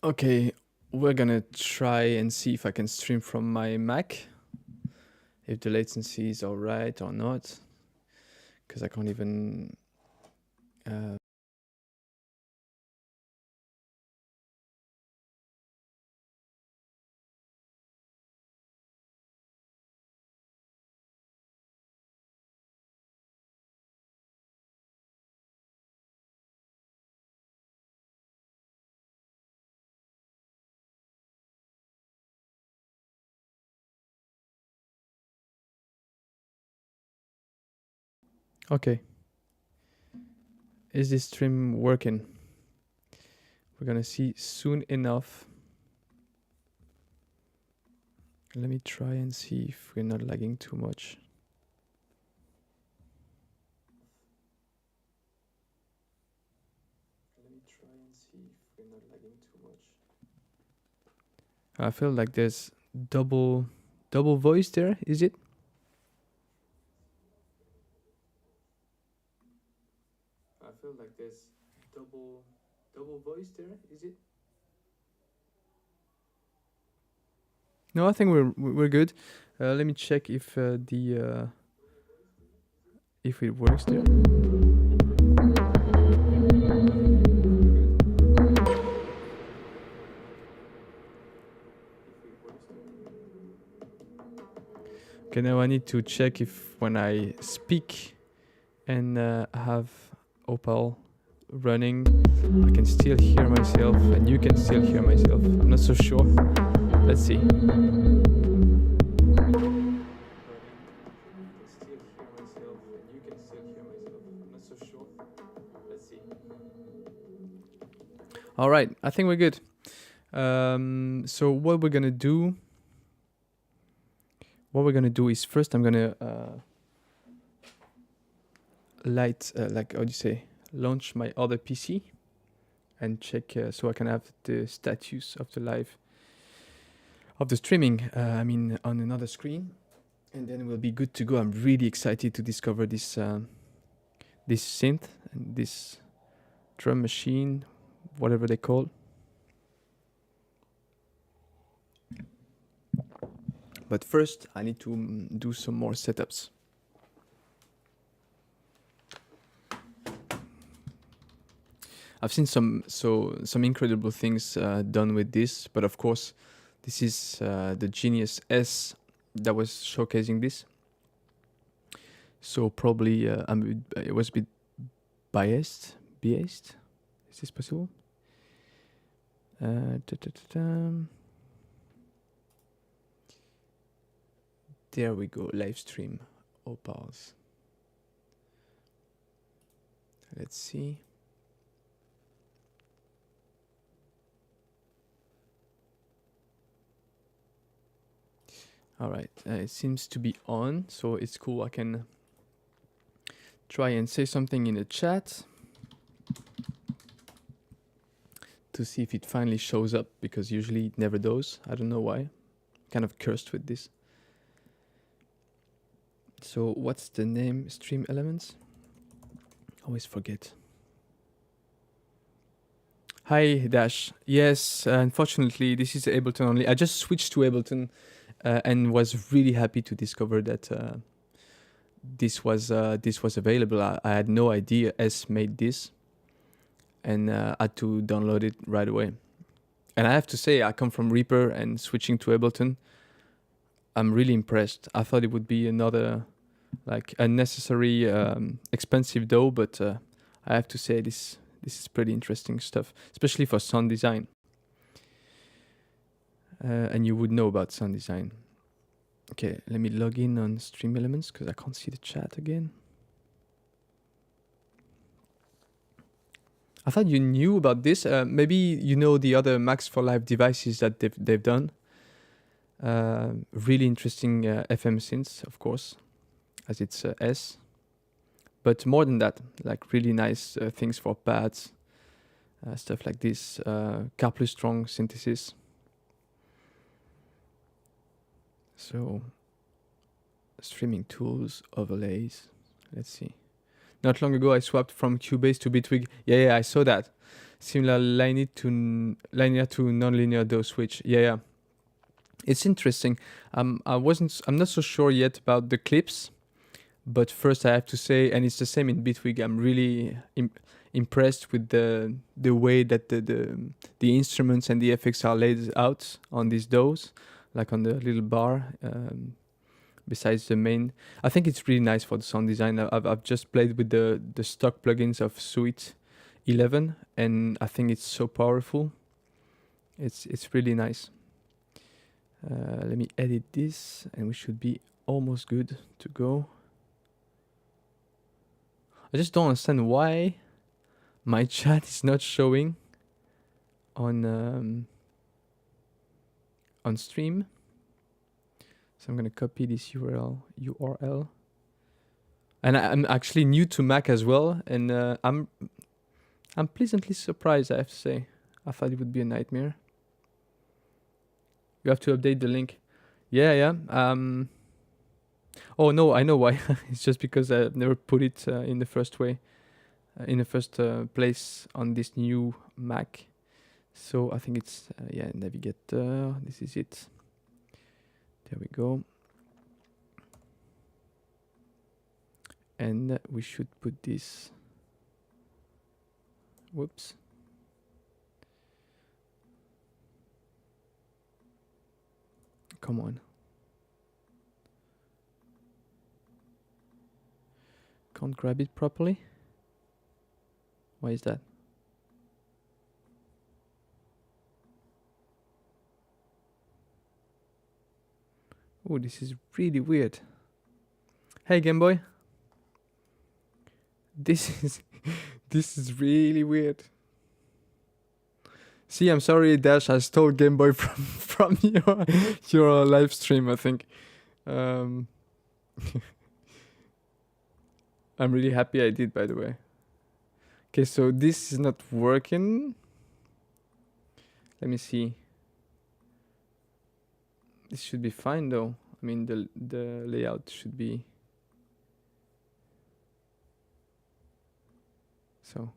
Okay, we're gonna try and see if I can stream from my Mac, if the latency is alright or not, because I can't even... Okay. Is this stream working? We're gonna see soon enough. Let me try and see if we're not lagging too much. I feel like there's double voice there, is it? I feel like there's double voice there, is it? No, I think we're good. Let me check if if it works there. Okay, now I need to check if when I speak and have Opal running, I can still hear myself and you can still hear myself. I'm not so sure. Let's see. All right, I think we're good. So what we're gonna do is first I'm gonna like how do you say, launch my other PC and check so I can have the status of the live of the streaming. I mean on another screen, and then we'll be good to go. I'm really excited to discover this this synth and this drum machine, whatever they call. But first, I need to do some more setups. I've seen some incredible things done with this, but of course, this is the Genius S that was showcasing this. So probably it was a bit biased. Is this possible? There we go. Livestream Opals. Let's see. All right, it seems to be on, so it's cool. I can try and say something in the chat to see if it finally shows up, because usually it never does. I don't know why. Kind of cursed with this. So what's the name? Stream Elements? Always forget. Hi Dash. Yes, unfortunately this is Ableton only. I just switched to Ableton and was really happy to discover that this was available. I had no idea S made this, and had to download it right away. And I have to say, I come from Reaper, and switching to Ableton, I'm really impressed. I thought it would be another like unnecessary expensive though, but I have to say this is pretty interesting stuff, especially for sound design. And you would know about sound design. Okay, let me log in on Stream Elements because I can't see the chat again. I thought you knew about this. Maybe you know the other Max for Live devices that they've done. Really interesting FM synths, of course, as it's S. But more than that, like really nice things for pads, stuff like this, CarPlus strong synthesis. So, streaming tools, overlays. Let's see. Not long ago, I swapped from Cubase to Bitwig. Yeah, I saw that. similar linear to non-linear dose switch. Yeah, it's interesting. I'm not so sure yet about the clips, but first I have to say, and it's the same in Bitwig, I'm really impressed with the way that the instruments and the effects are laid out on these DAWs, like on the little bar. Besides the main, I think it's really nice for the sound design. I've just played with the stock plugins of Suite 11, and I think it's so powerful. It's really nice. Let me edit this, and we should be almost good to go. I just don't understand why my chat is not showing on stream. So I'm gonna copy this URL. And I'm actually new to Mac as well, and I'm pleasantly surprised, I have to say. I thought it would be a nightmare. You have to update the link. Yeah. Oh no, I know why. It's just because I've never put it in the first way, in the first place on this new Mac. So I think it's Navigator. This is it. There we go. And we should put this. Whoops. Come on. Can't grab it properly. Why is that? Oh, this is really weird. Hey, Game Boy. This is really weird. See, I'm sorry, Dash. I stole Game Boy from your live stream, I think. I'm really happy I did, by the way. Okay, so this is not working. Let me see. This should be fine, though. I mean, the layout should be. So.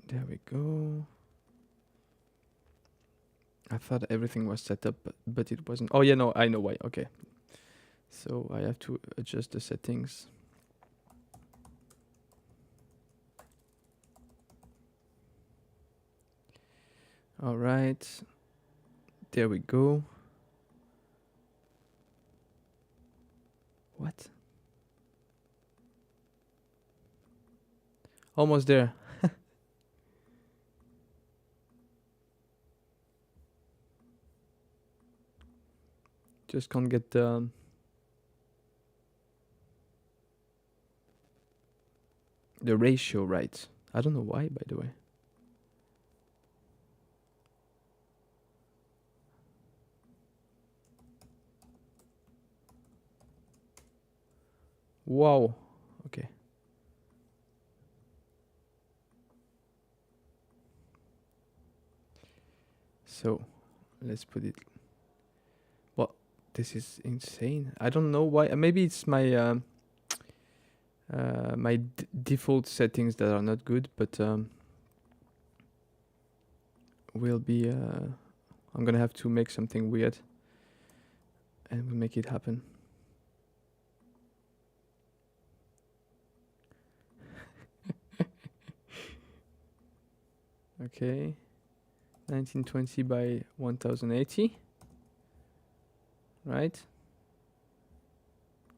There we go. I thought everything was set up, but it wasn't. Oh yeah, no, I know why. Okay. So I have to adjust the settings. All right. There we go. What? Almost there. Just can't get the ratio right. I don't know why, by the way. Wow. Okay. So let's put it. Well, this is insane. I don't know why. Maybe it's my my default settings that are not good, but will be. I'm gonna have to make something weird, and we'll make it happen. Okay, 1920 by 1080. Right.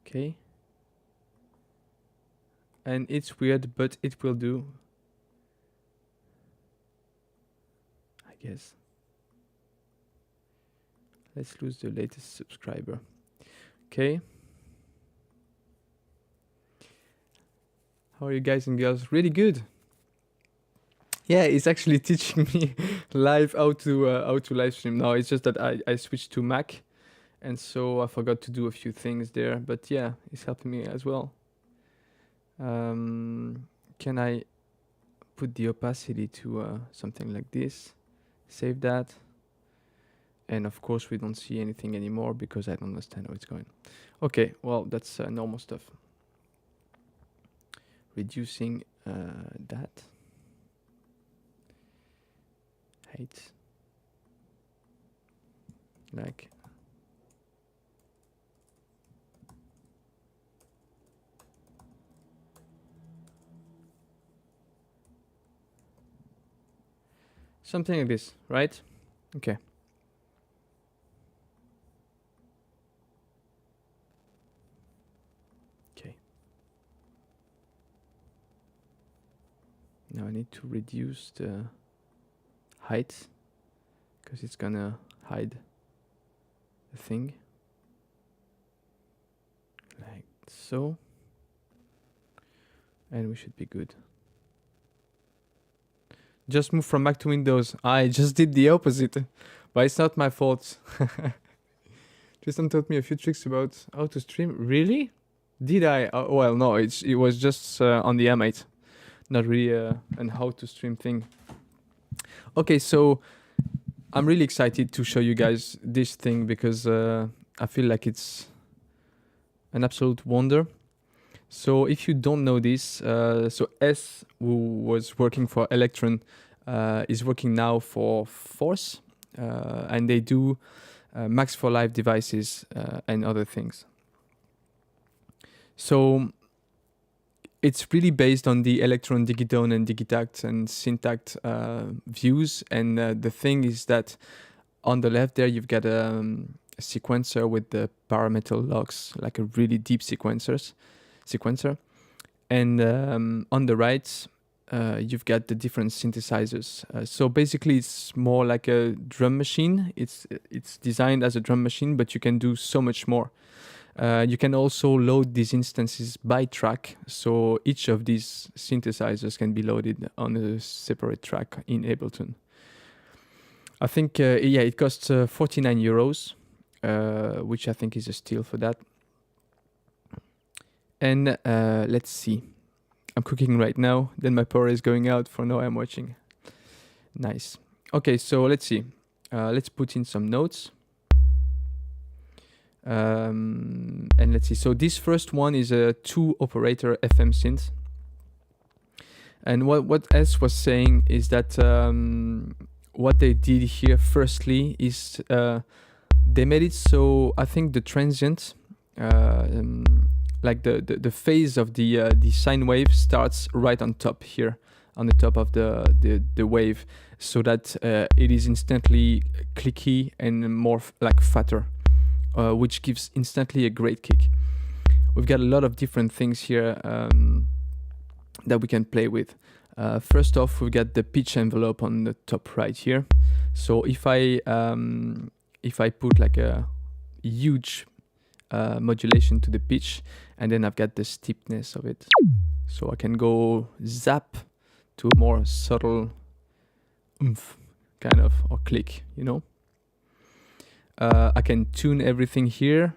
Okay. And it's weird, but it will do. I guess. Let's lose the latest subscriber. Okay. How are you guys and girls? Really good. Yeah, it's actually teaching me live how to live stream. No, it's just that I switched to Mac, and so I forgot to do a few things there. But yeah, it's helping me as well. Can I put the opacity to something like this? Save that. And of course, we don't see anything anymore because I don't understand how it's going. Okay, well, that's normal stuff. reducing that height, like something like this, right? Okay. Okay. Now I need to reduce the height because it's gonna hide the thing. Like so. And we should be good. Just move from Mac to Windows. I just did the opposite, but it's not my fault. Tristan taught me a few tricks about how to stream. Really? Did I? Well, no, it was just on the M8, not really an how to stream thing. Okay, so I'm really excited to show you guys this thing because I feel like it's an absolute wonder. So if you don't know this, so S, who was working for Electron, is working now for Force, and they do Max for Live devices and other things. So it's really based on the Electron, Digitone, and Digitact and Syntact views. And the thing is that on the left there, you've got a sequencer with the parameter logs, like a really deep sequencer. And on the right, you've got the different synthesizers. So basically, it's more like a drum machine. It's designed as a drum machine, but you can do so much more. You can also load these instances by track. So each of these synthesizers can be loaded on a separate track in Ableton. I think, it costs 49 euros, which I think is a steal for that. And let's see. I'm cooking right now. Then my power is going out for now I'm watching. Nice. Okay, so let's see. Let's put in some notes. And let's see. So this first one is a 2-operator FM synth. And what S was saying is that what they did here firstly is they made it so I think the transient, like the phase of the sine wave starts right on top here, on the top of the wave, so that it is instantly clicky and more like fatter, which gives instantly a great kick. We've got a lot of different things here that we can play with. First off, we've got the pitch envelope on the top right here. So if I put like a huge modulation to the pitch, and then I've got the steepness of it, so I can go zap to a more subtle oomph kind of, or click, you know. I can tune everything here,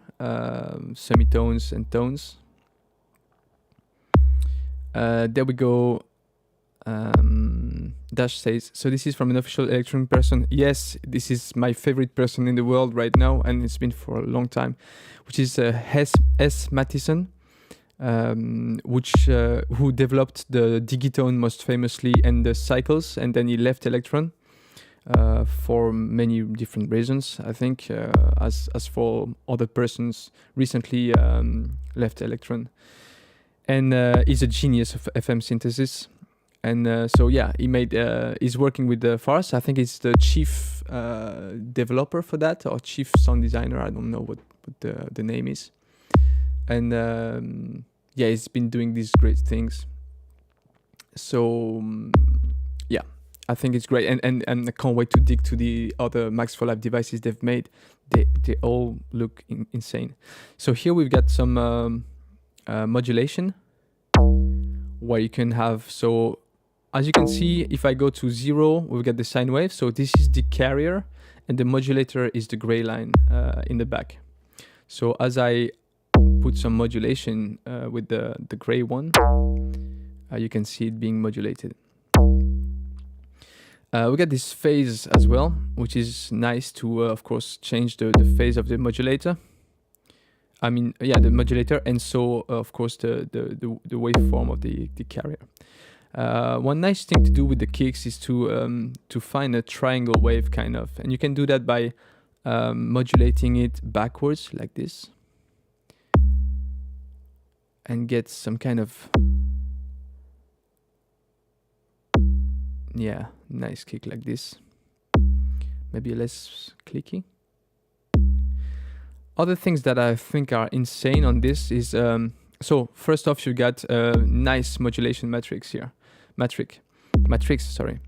semitones and tones. There we go. Dash says, so this is from an official Electron person. Yes, this is my favorite person in the world right now, and it's been for a long time, which is S. Mattison, who developed the Digitone most famously and the cycles, and then he left Electron for many different reasons, I think, as for other persons recently left Electron. And he's a genius of FM synthesis. And so yeah, he's working with the Farce. I think he's the chief developer for that, or chief sound designer. I don't know what the name is. And yeah, he's been doing these great things. So yeah, I think it's great. And I can't wait to dig to the other Max for Live devices they've made. They all look insane. So here we've got some modulation, where you can have, so as you can see, if I go to 0, we've got the sine wave. So this is the carrier, and the modulator is the gray line in the back. So as I put some modulation with the gray one, you can see it being modulated. We got this phase as well, which is nice to, of course, change the phase of the modulator. I mean, yeah, the modulator, and so of course the waveform of the carrier. One nice thing to do with the kicks is to find a triangle wave kind of, and you can do that by modulating it backwards like this, and get some kind of, yeah, nice kick like this. Maybe less clicky. Other things that I think are insane on this is, so first off, you got a nice modulation matrix here. Matrix, sorry.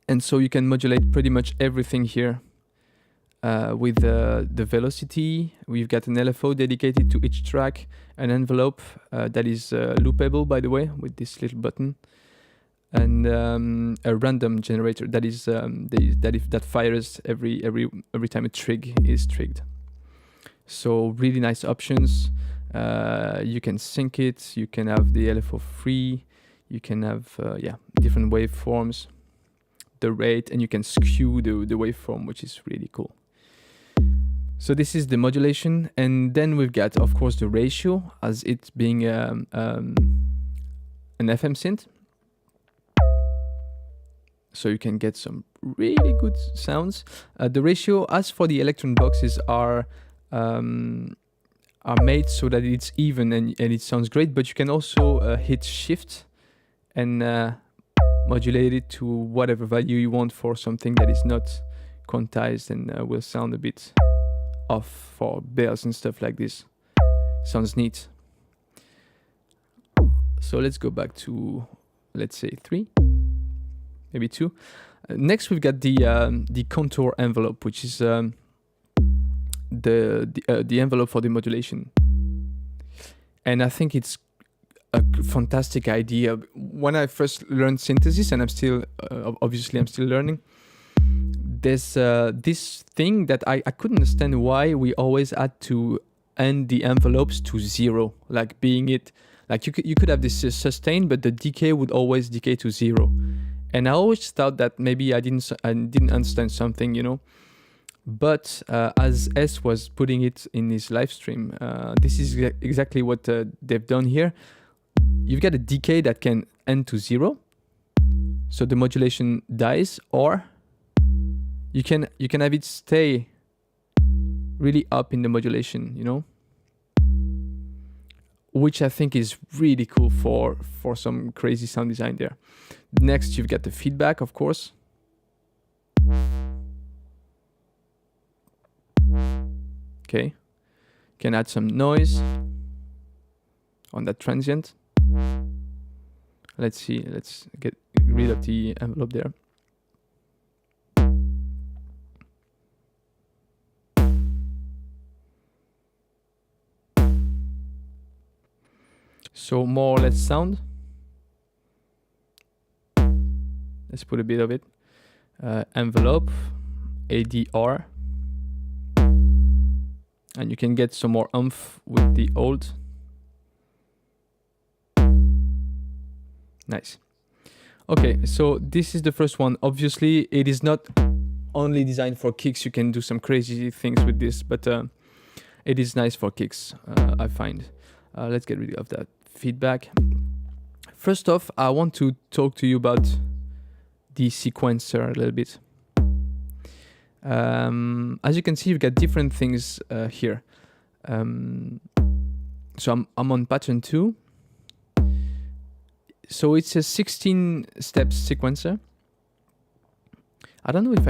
And so you can modulate pretty much everything here with the velocity. We've got an LFO dedicated to each track, an envelope that is loopable, by the way, with this little button, and a random generator that is that fires every time a trig is trigged. So really nice options. You can sync it. You can have the LFO free. You can have different waveforms, the rate, and you can skew the waveform, which is really cool. So this is the modulation, and then we've got, of course, the ratio, as it being an FM synth. So you can get some really good sounds. The ratio, as for the electron boxes, are made so that it's even and it sounds great, but you can also hit shift and modulate it to whatever value you want for something that is not quantized and will sound a bit off for bells and stuff like this. Sounds neat. So let's go back to, let's say 3, maybe 2. Next we've got the contour envelope, which is the envelope for the modulation, and I think it's a fantastic idea. When I first learned synthesis, and I'm still obviously I'm still learning, there's this thing that I couldn't understand why we always had to end the envelopes to 0, like being it like you could have this sustain, but the decay would always decay to 0, and I always thought that maybe I didn't understand something, you know. But as S was putting it in his live stream, this is exactly what they've done here. You've got a decay that can end to 0, so the modulation dies, or you can have it stay really up in the modulation, you know, which I think is really cool for some crazy sound design there. Next, you've got the feedback, of course. Okay, can add some noise on that transient. Let's see, let's get rid of the envelope there. So more or less sound. Let's put a bit of it. Envelope, ADR. And you can get some more oomph with the old. Nice. Okay, so this is the first one. Obviously, it is not only designed for kicks. You can do some crazy things with this, but it is nice for kicks, I find. Let's get rid of that feedback. First off, I want to talk to you about the sequencer a little bit. As you can see, you've got different things here. So I'm on pattern 2. So it's a 16 steps sequencer. I don't know if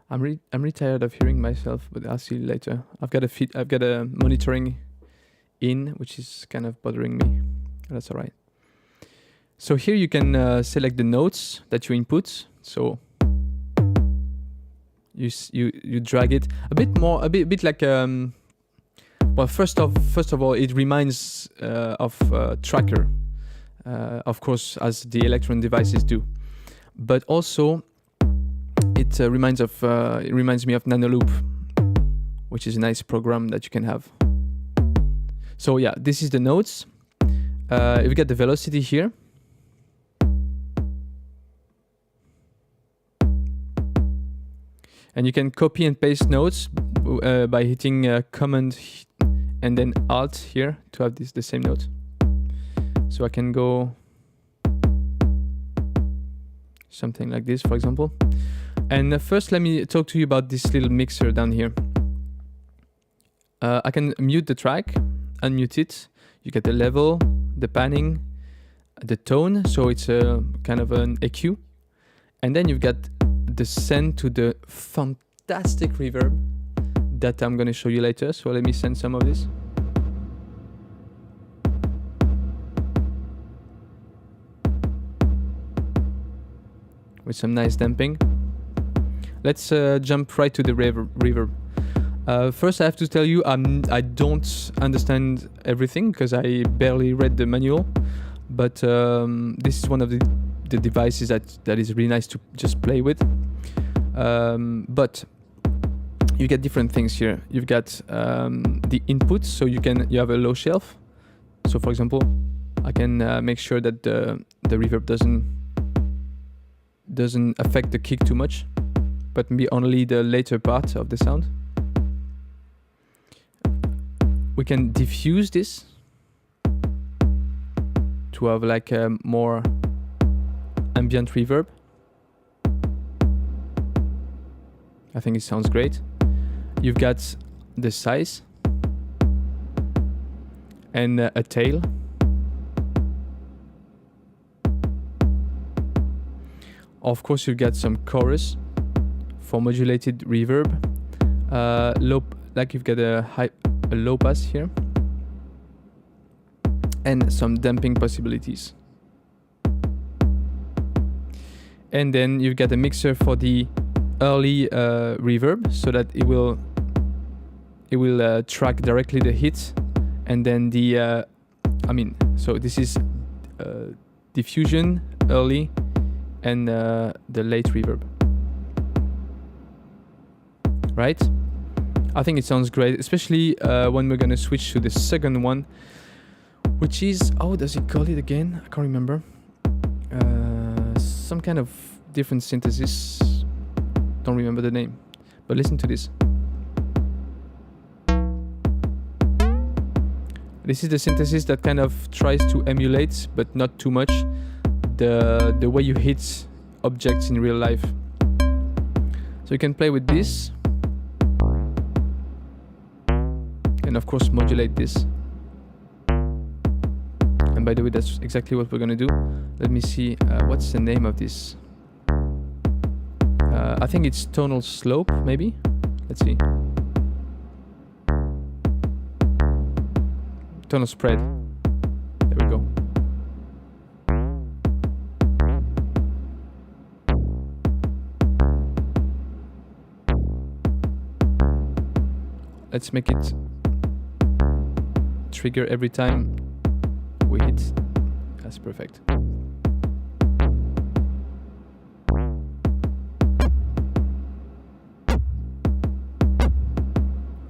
I'm really tired of hearing myself, but I'll see later. I've got a monitoring in, which is kind of bothering me. That's all right. So here you can select the notes that you input. So you drag it a bit like well, first of all, it reminds of tracker, of course, as the Electron devices do, but also it reminds me of Nanoloop, which is a nice program that you can have. So yeah, this is the notes. We got the velocity here. And you can copy and paste notes by hitting Command and then Alt here to have the same note. So I can go something like this, for example. And first, let me talk to you about this little mixer down here. I can mute the track, unmute it. You get the level, the panning, the tone, so it's a kind of an EQ. And then you've got the send to the fantastic reverb that I'm going to show you later. So let me send some of this. With some nice damping. Let's jump right to the reverb. First, I have to tell you I don't understand everything because I barely read the manual. But this is one of the devices that is really nice to just play with. But you get different things here. You've got the inputs, so you have a low shelf. So for example, I can make sure that the reverb doesn't affect the kick too much, but maybe only the later part of the sound. We can diffuse this to have like a more ambient reverb. I think it sounds great. You've got the size and a tail. Of course, you've got some chorus for modulated reverb. Like you've got a low pass here, and some damping possibilities. And then you've got a mixer for the early reverb, so that it will track directly the hit, and then the so this is diffusion, early, and the late reverb. Right? I think it sounds great, especially when we're gonna switch to the second one, which is, how does it call it again? I can't remember. Some kind of different synthesis. Don't remember the name, but listen to this. This is the synthesis that kind of tries to emulate, but not too much, the way you hit objects in real life. So you can play with this, and of course modulate this. And by the way, that's exactly what we're gonna do. Let me see, what's the name of this? I think it's tonal slope, maybe? Let's see. Tonal spread. There we go. Let's make it trigger every time we hit. That's perfect.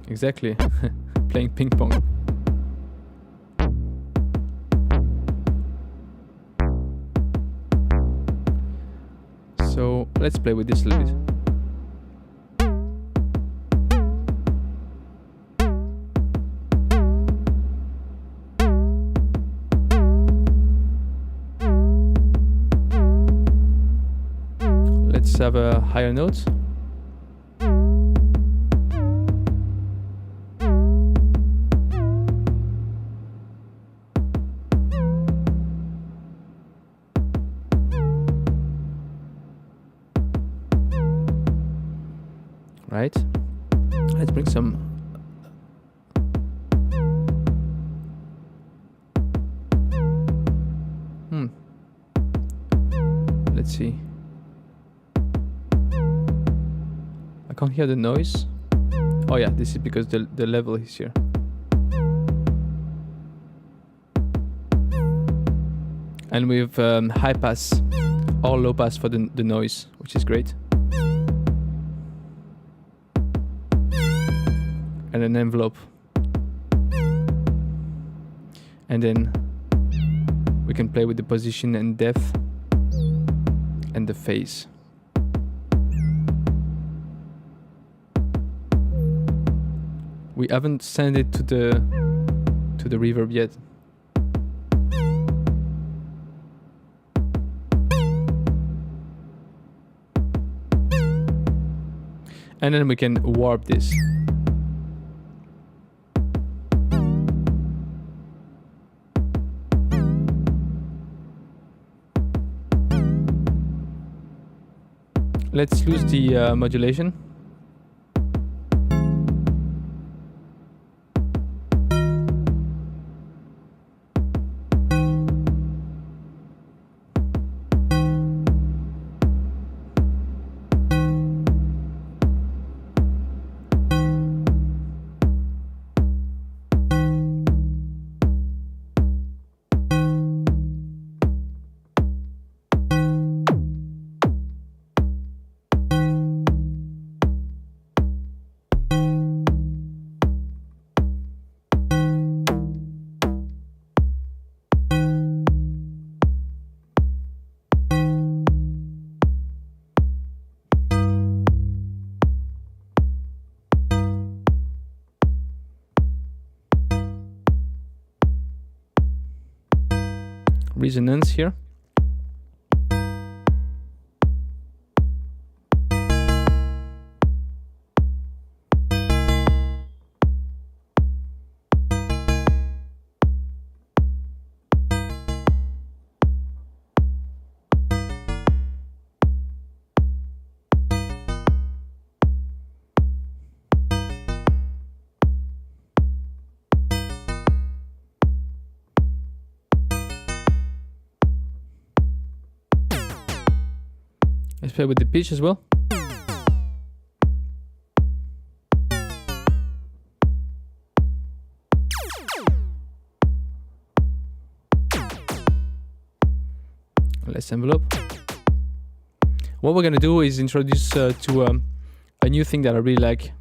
Exactly. Playing ping pong. So let's play with this a little bit. Let's have a higher note. Right? Let's bring some. Let's see. I can't hear the noise. Oh yeah, this is because the level is here. And with high pass or low pass for the noise, which is great. And an envelope. And then we can play with the position and depth and the phase. We haven't sent it to the reverb yet. And then we can warp this. Let's lose the modulation. Resonance here. Let's play with the pitch as well. Let's envelope. What we're gonna do is introduce to a new thing that I really like.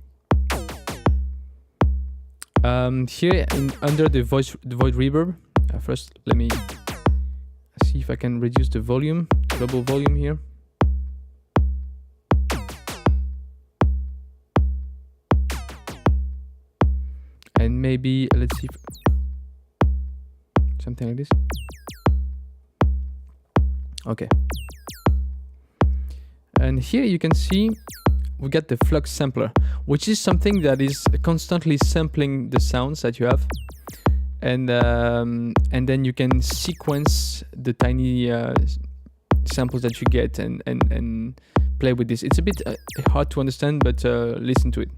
Here under the void reverb. First, let me see if I can reduce the volume, global volume here. And maybe, let's see, something like this. Okay. And here you can see we got the flux sampler, which is something that is constantly sampling the sounds that you have. And then you can sequence the tiny samples that you get and play with this. It's a bit hard to understand, but listen to it.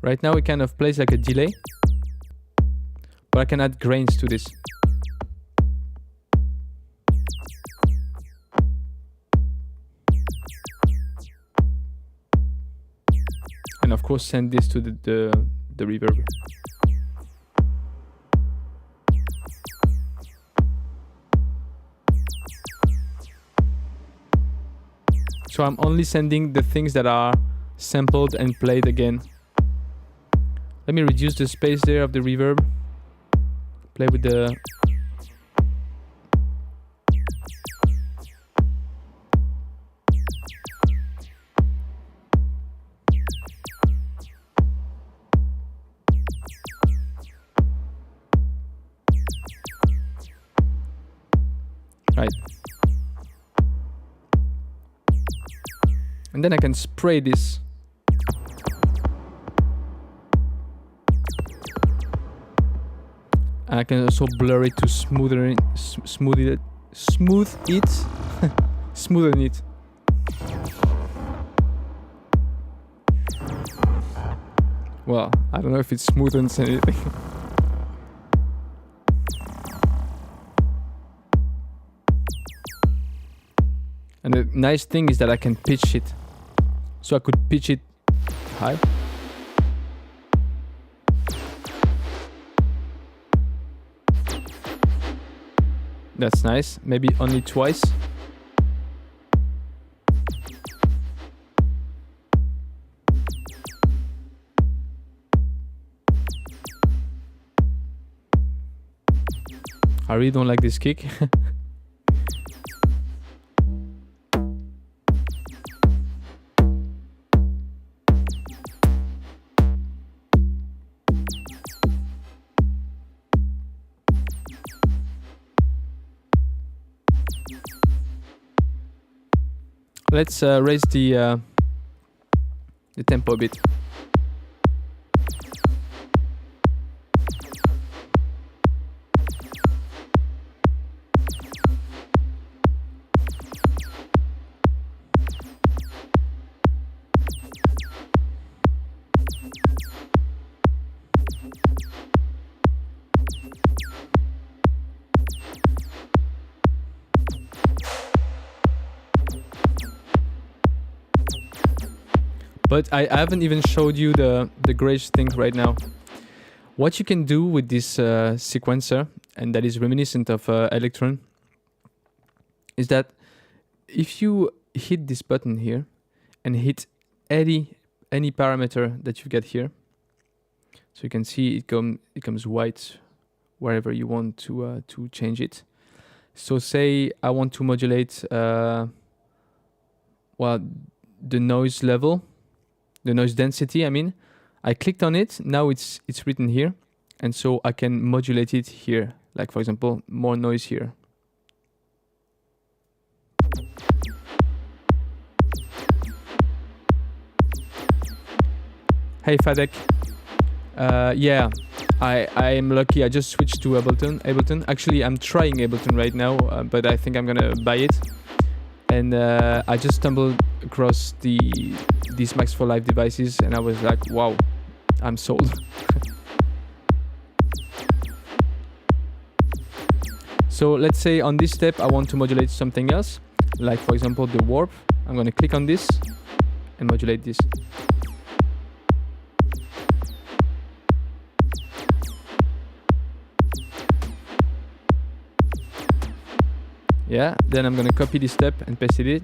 Right now it kind of plays like a delay, but I can add grains to this. And of course send this to the reverb. So I'm only sending the things that are sampled and played again. Let me reduce the space there of the reverb. Play with the... Right. And then I can spray this. And I can also blur it to smoothen it. Smoothen it. Well, I don't know if it smoothens anything. And the nice thing is that I can pitch it. So I could pitch it high. That's nice. Maybe only twice. I really don't like this kick. Let's raise the tempo a bit. But I haven't even showed you the great thing right now. What you can do with this sequencer, and that is reminiscent of Electron, is that if you hit this button here and hit any parameter that you get here, so you can see it comes white wherever you want to change it. So say I want to modulate the noise level. The noise density, I mean. I clicked on it, now it's written here, and so I can modulate it here. Like for example, more noise here. Hey Fadek. Yeah, I am lucky. I just switched to Ableton. Actually, I'm trying Ableton right now, but I think I'm gonna buy it. And I just stumbled across these Max for Live devices, and I was like, wow, I'm sold. So let's say on this step I want to modulate something else, like for example the warp. I'm going to click on this and modulate this. Yeah, then I'm going to copy this step and paste it.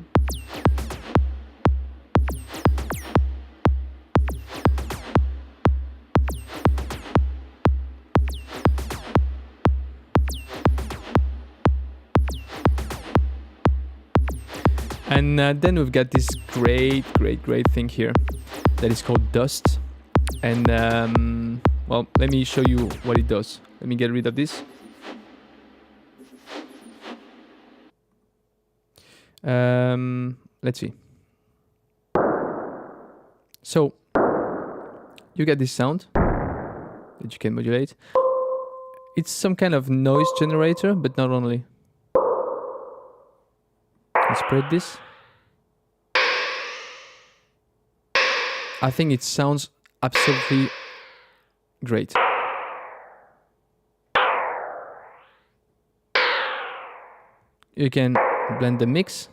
And then we've got this great thing here that is called dust. And well, let me show you what it does. Let me get rid of this. Let's see. So you get this sound that you can modulate. It's some kind of noise generator, but not only. Let's spread this. I think it sounds absolutely great. You can blend the mix.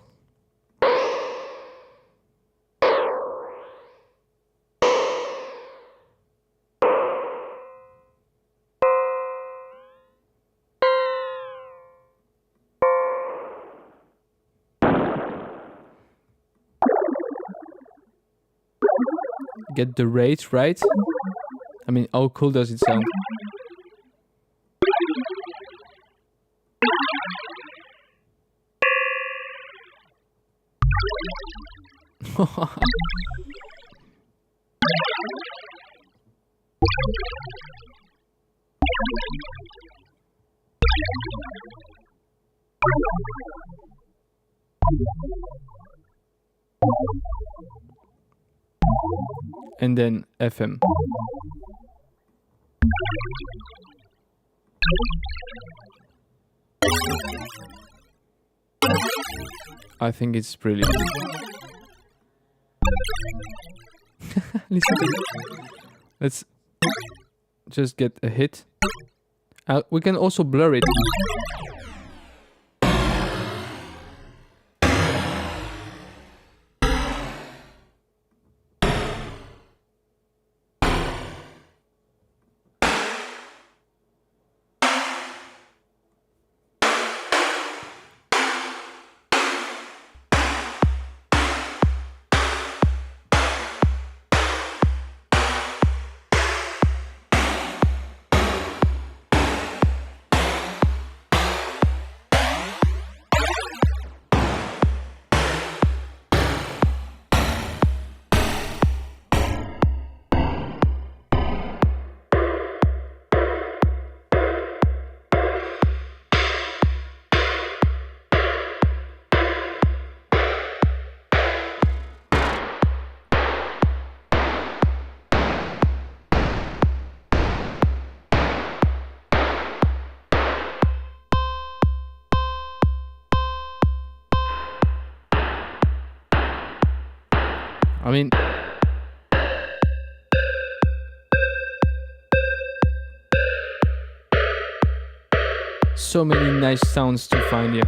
Get the rate right. I mean, how cool does it sound? And then FM. I think it's brilliant. Listen to it. Let's just get a hit. We can also blur it. I mean, so many nice sounds to find here.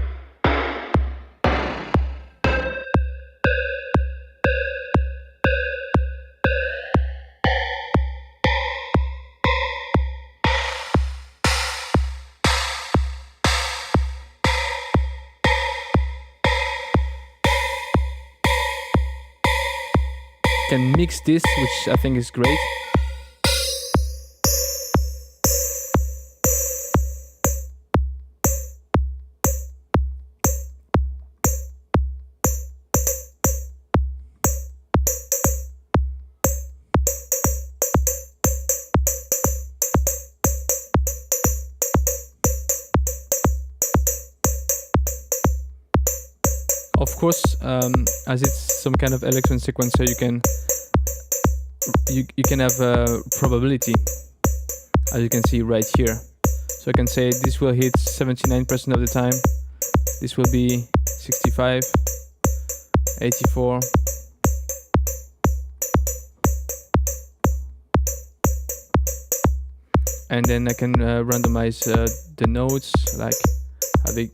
Can mix this, which I think is great. Of course, as it's some kind of electron sequencer, you can have a probability, as you can see right here. So I can say this will hit 79% of the time, this will be 65, 84, and then I can randomize the notes, like having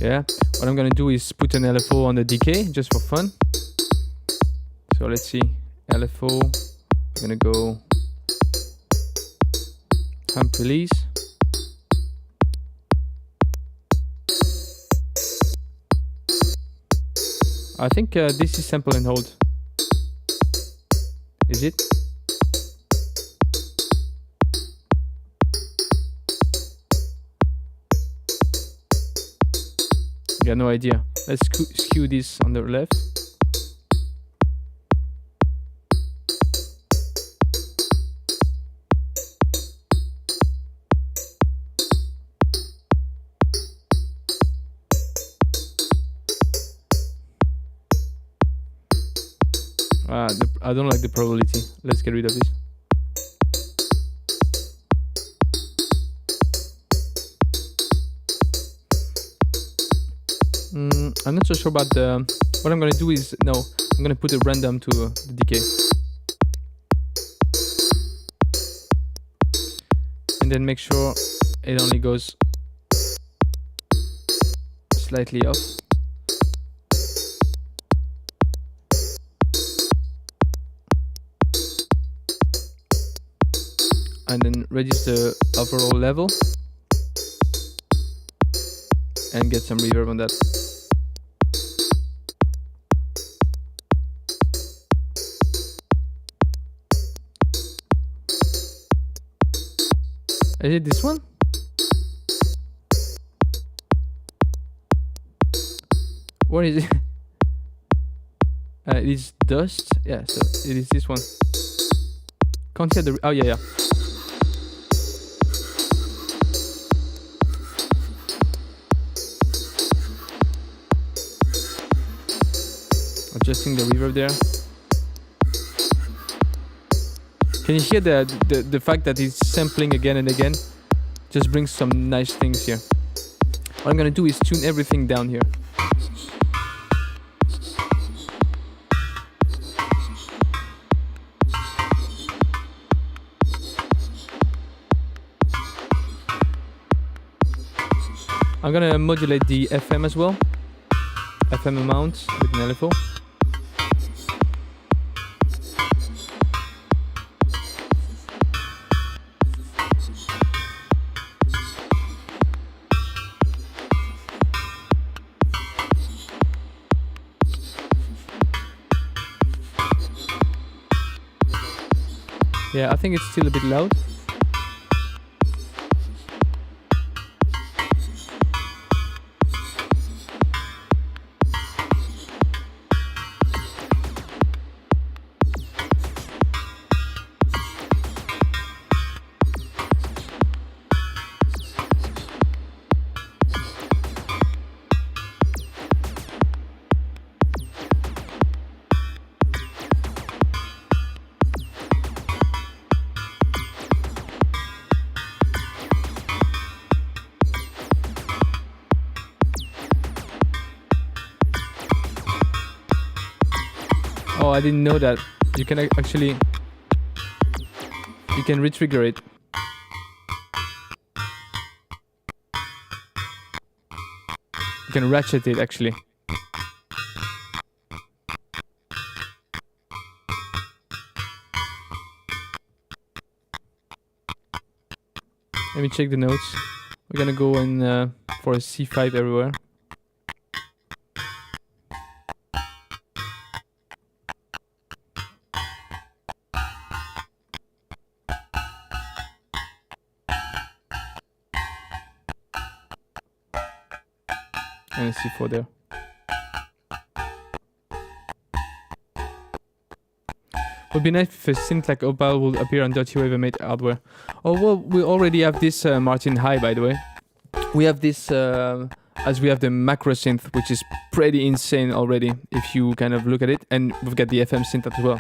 yeah, what I'm gonna do is put an LFO on the decay just for fun. So let's see, LFO, I'm gonna go amp release. I think this is sample and hold. Is it? Got no idea. Let's skew this on the left. I don't like the probability. Let's get rid of this. I'm not so sure about the... What I'm gonna do is... No, I'm gonna put a random to the decay. And then make sure it only goes slightly off. And then reduce the overall level. And get some reverb on that. Is it this one? What is it? It is dust. Yeah, so it is this one. Can't see the... Oh, yeah. Adjusting the reverb there. Can you hear the fact that it's sampling again and again? Just brings some nice things here. What I'm gonna do is tune everything down here. I'm gonna modulate the FM as well. FM amount with an LFO. Yeah, I think it's still a bit loud. Oh, I didn't know that. You can actually... You can re-trigger it. You can ratchet it, actually. Let me check the notes. We're gonna go in for a C5 everywhere. And a C4 there. Would be nice if a synth like Opal would appear on Dirty Wave made hardware. Oh well, we already have this Martin High, by the way. We have this as we have the macro synth, which is pretty insane already if you kind of look at it, and we've got the FM synth as well.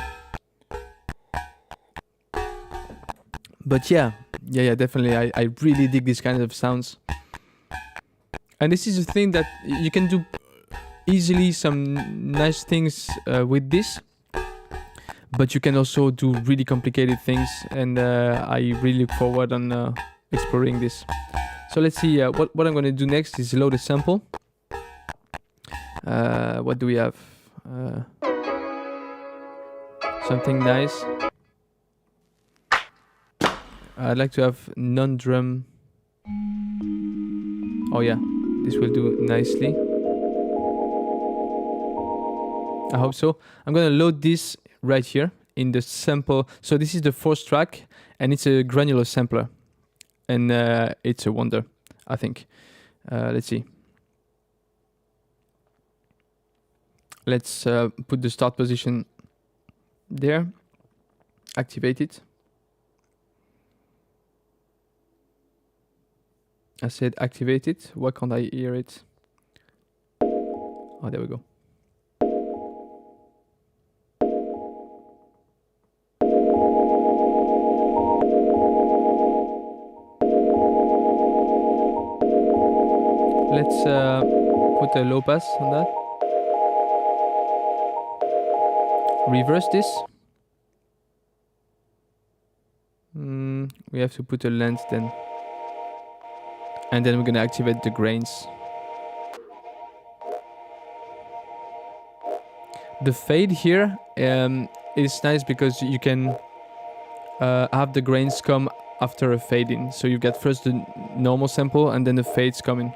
But yeah, definitely. I really dig these kinds of sounds. And this is a thing that you can do easily some nice things with this. But you can also do really complicated things, and I really look forward on exploring this. So let's see, what I'm going to do next is load a sample. What do we have? Something nice. I'd like to have non-drum. Oh yeah, this will do nicely. I hope so. I'm going to load this right here in the sample. So this is the fourth track, and it's a granular sampler, and it's a wonder, I think. Let's see. Let's put the start position there. Activate it. I said activate it. Why can't I hear it? Oh, there we go. Let's put a low pass on that. Reverse this. We have to put a length then. And then we're gonna activate the grains. The fade here is nice because you can have the grains come after a fade in. So you get first the normal sample and then the fades come in.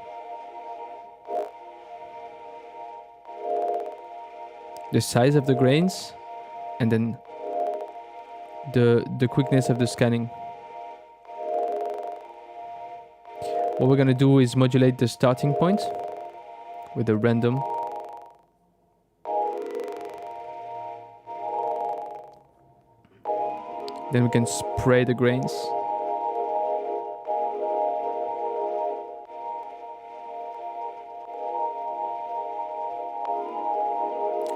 The size of the grains and then the quickness of the scanning. What we're gonna do is modulate the starting point with a random. Then we can spray the grains.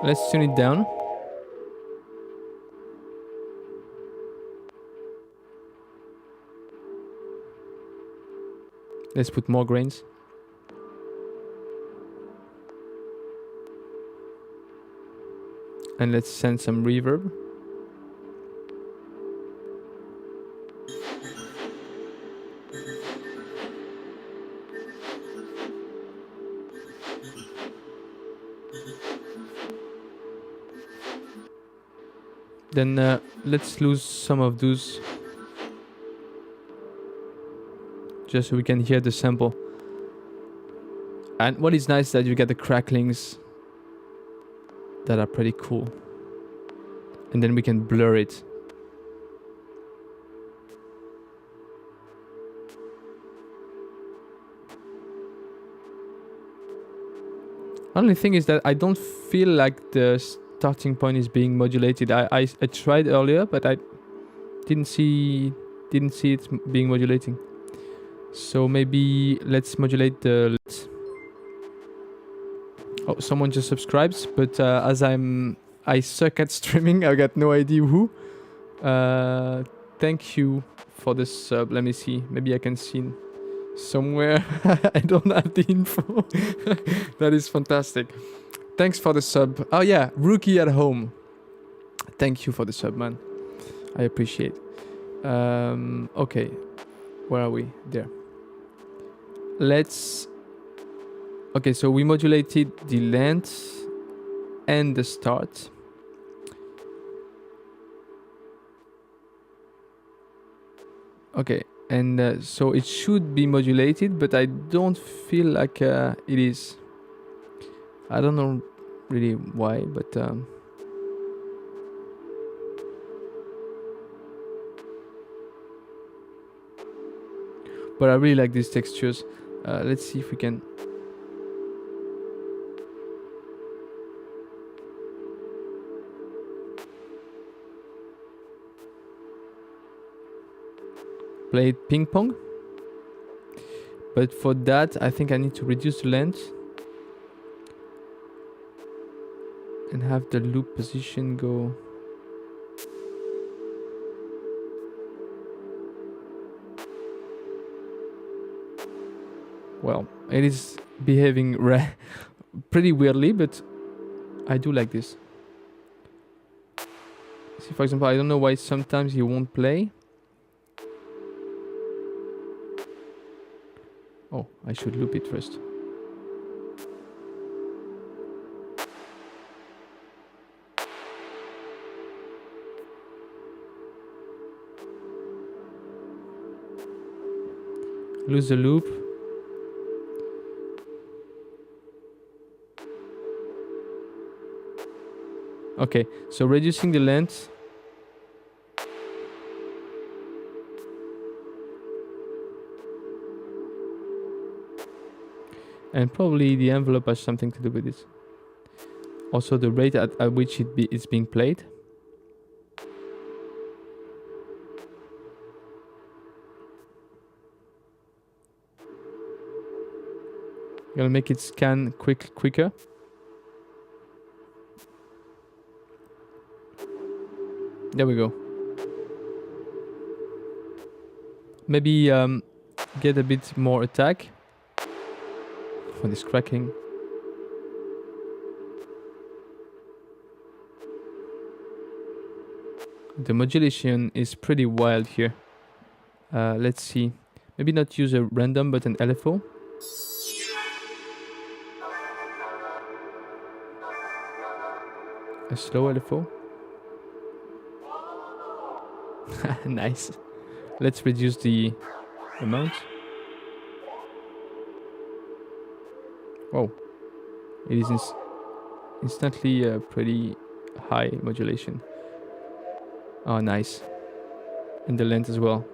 Let's tune it down. Let's put more grains. And let's send some reverb. Then let's lose some of those, just so we can hear the sample. And what is nice is that you get the cracklings that are pretty cool. And then we can blur it. Only thing is that I don't feel like the starting point is being modulated. I tried earlier, but I didn't see it being modulating. So maybe let's modulate the. Oh, someone just subscribes, but as I suck at streaming, I got no idea who. Thank you for the sub. Let me see. Maybe I can see somewhere. I don't have the info. That is fantastic. Thanks for the sub. Oh yeah, Rookie at Home. Thank you for the sub, man. I appreciate. Okay, where are we? There. Let's. Okay, so we modulated the length and the start. Okay, and so it should be modulated, but I don't feel like it is. I don't know really why, but I really like these textures. Let's see if we can. Play ping pong. But for that, I think I need to reduce the length and have the loop position go. Well, it is behaving pretty weirdly, but I do like this. See, for example, I don't know why sometimes he won't play. Oh, I should loop it first. Lose the loop. Okay, so reducing the length. And probably the envelope has something to do with this. Also the rate at which it's being played. Gonna make it scan quicker. There we go. Maybe get a bit more attack for this cracking. The modulation is pretty wild here. Let's see. Maybe not use a random but an LFO. A slow LFO. Nice. Let's reduce the amount. Oh, it is instantly a pretty high modulation. Oh, nice. And the length as well.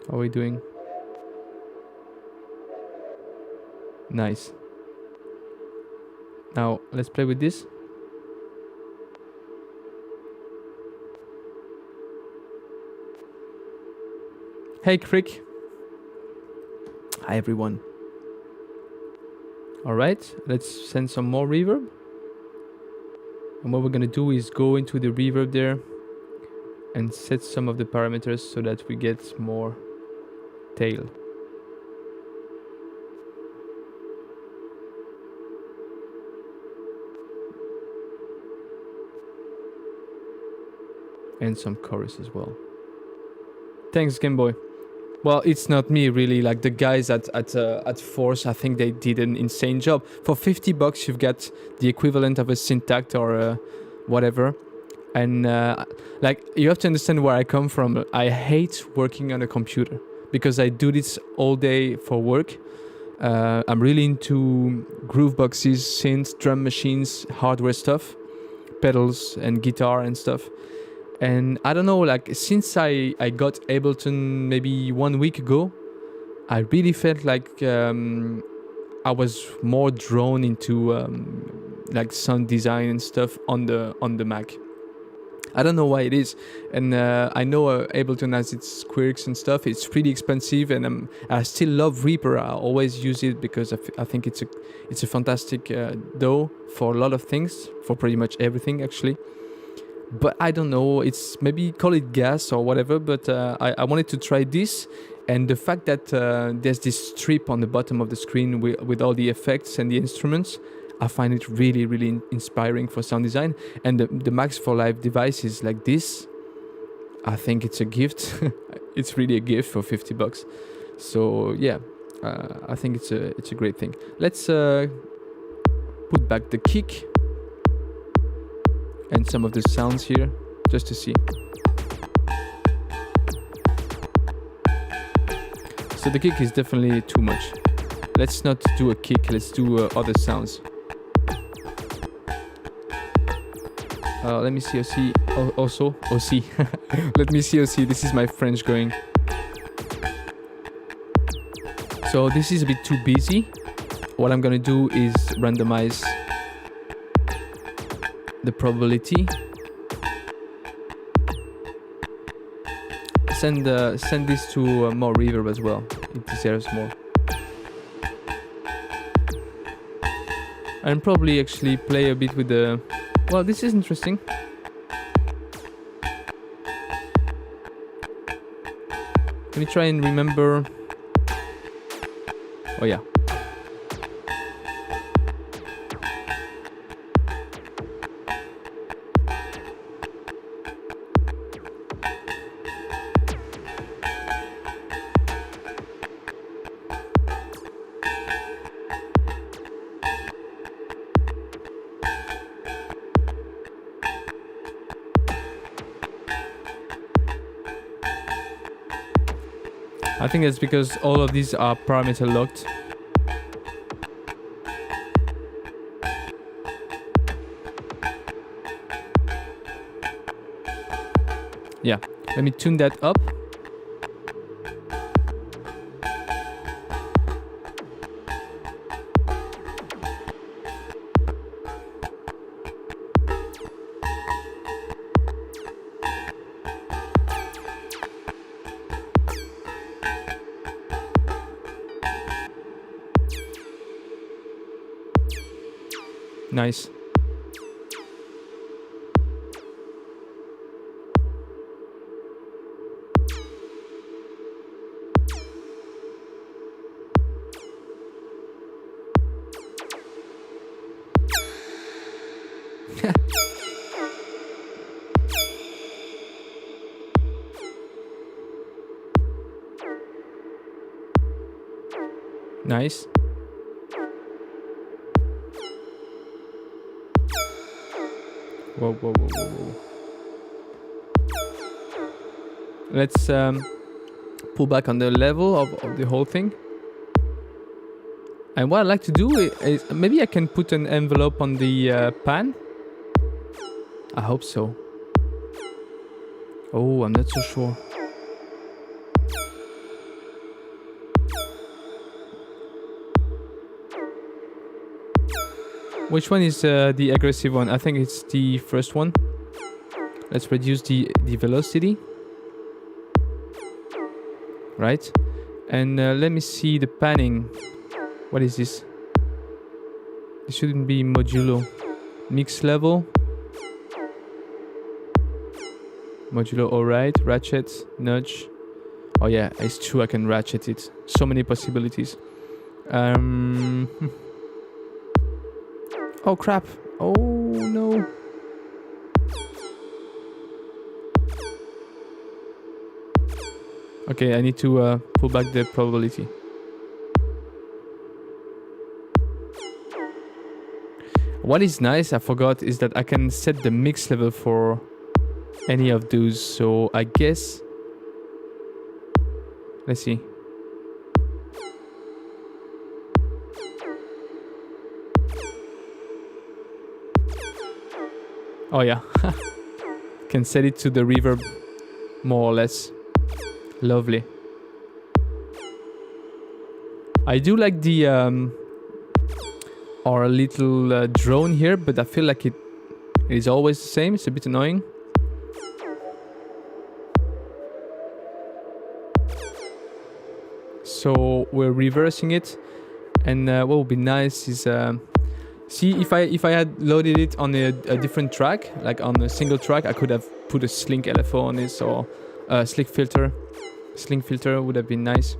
How are we doing? Nice. Now let's play with this. Hey Crick. Hi everyone. Alright, let's send some more reverb. And what we're gonna do is go into the reverb there and set some of the parameters so that we get more tail. And some chorus as well. Thanks, Gameboy. Well, it's not me really. Like the guys at Force, I think they did an insane job. For $50, you've got the equivalent of a Syntacta or whatever. And like you have to understand where I come from. I hate working on a computer because I do this all day for work. I'm really into groove boxes, synths, drum machines, hardware stuff, pedals and guitar and stuff. And I don't know, like since I got Ableton maybe 1 week ago, I really felt like I was more drawn into like sound design and stuff on the Mac. I don't know why it is, and I know Ableton has its quirks and stuff. It's pretty expensive, and I still love Reaper. I always use it because I think it's a fantastic DAW for a lot of things, for pretty much everything actually. but I don't know, it's maybe call it gas or whatever, but I wanted to try this. And the fact that there's this strip on the bottom of the screen with all the effects and the instruments, I find it really, really inspiring for sound design. And the Max for Live devices like this, I think it's a gift. It's really a gift for $50. So yeah, I think it's a great thing. Let's put back the kick and some of the sounds here just to see. So the kick is definitely too much. Let's not do a kick, let's do other sounds. Let me see also. Let me see. This is my French going. So this is a bit too busy. What I'm gonna do is randomize the probability. Send this to more reverb as well. It deserves more. And probably actually play a bit with the... Well, this is interesting. Let me try and remember. Oh yeah. I think that's because all of these are parameter locked. Yeah, let me tune that up. Nice. Nice. Whoa, whoa, whoa, whoa, whoa. Let's pull back on the level of the whole thing. And what I like to do is maybe I can put an envelope on the pan. I hope so. Oh, I'm not so sure. Which one is the aggressive one? I think it's the first one. Let's reduce the velocity. Right. And let me see the panning. What is this? It shouldn't be modulo. Mix level. Modulo, alright. Ratchet, nudge. Oh yeah, it's true, I can ratchet it. So many possibilities. Oh crap. Oh no. Okay, I need to pull back the probability. What is nice, I forgot, is that I can set the mix level for any of those. So I guess... Let's see. Oh yeah, can set it to the reverb more or less. Lovely. I do like the our little drone here, but I feel like it is always the same. It's a bit annoying. So we're reversing it, and what would be nice is See, if I had loaded it on a different track, like on a single track, I could have put a Slink LFO on this or a Slink filter. Slink filter would have been nice.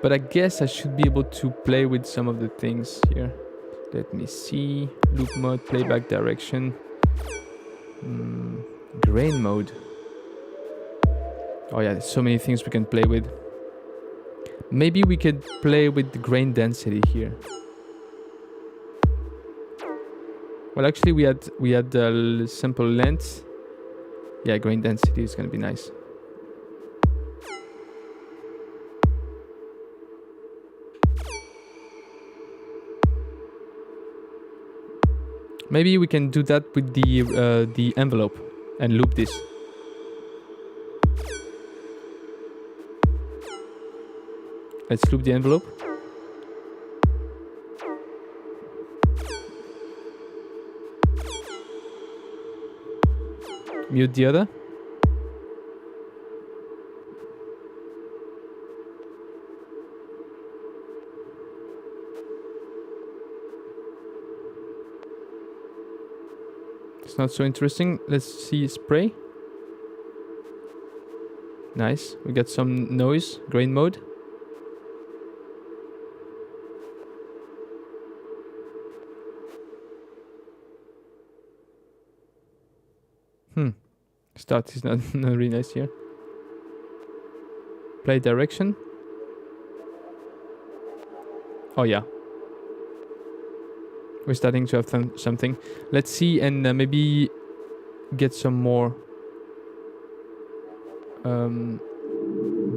But I guess I should be able to play with some of the things here. Let me see. Loop mode, playback direction. Grain mode. Oh yeah, there's so many things we can play with. Maybe we could play with the grain density here. Well, actually, we had the sample length. Yeah, grain density is gonna be nice. Maybe we can do that with the envelope and loop this. Let's loop the envelope. Mute the other. It's not so interesting. Let's see spray. Nice. We got some noise, grain mode. Start is not really nice here. Play direction. Oh yeah. We're starting to have something. Let's see and maybe get some more